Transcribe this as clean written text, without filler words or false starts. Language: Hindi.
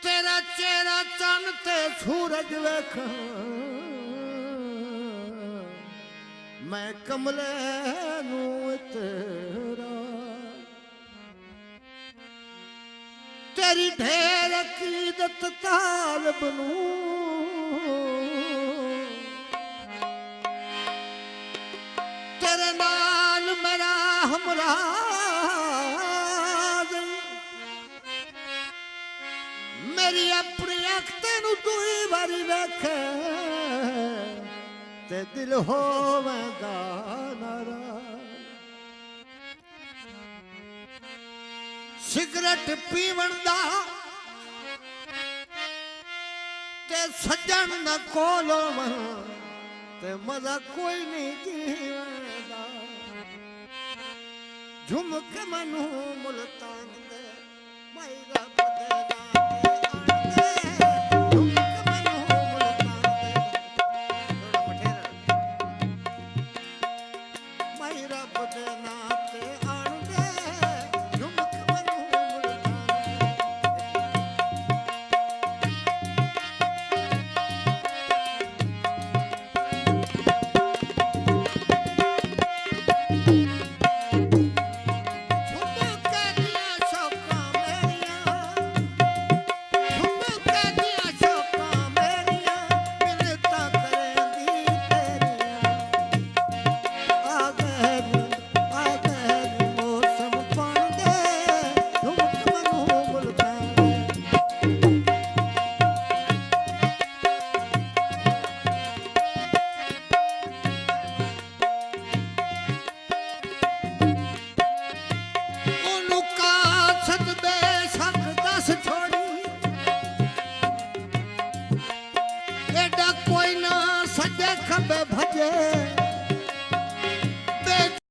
तेरा चेहरा चंद ते सूरज वेख मैं कमले नू तेरा तेरी ढेर अकीदत तालब नू तेरे नाल मेरा हमराज मेरी अपनी अख तेनू दुई बारी वेखे ते दिल होवेगा नाराज सिगरेट पीवन दा ते सज्जन न कोलो ते मजा कोई नहीं जीवदा झुमक मनू मुल्तान दे मायरा कोई ना सजे खबे भजे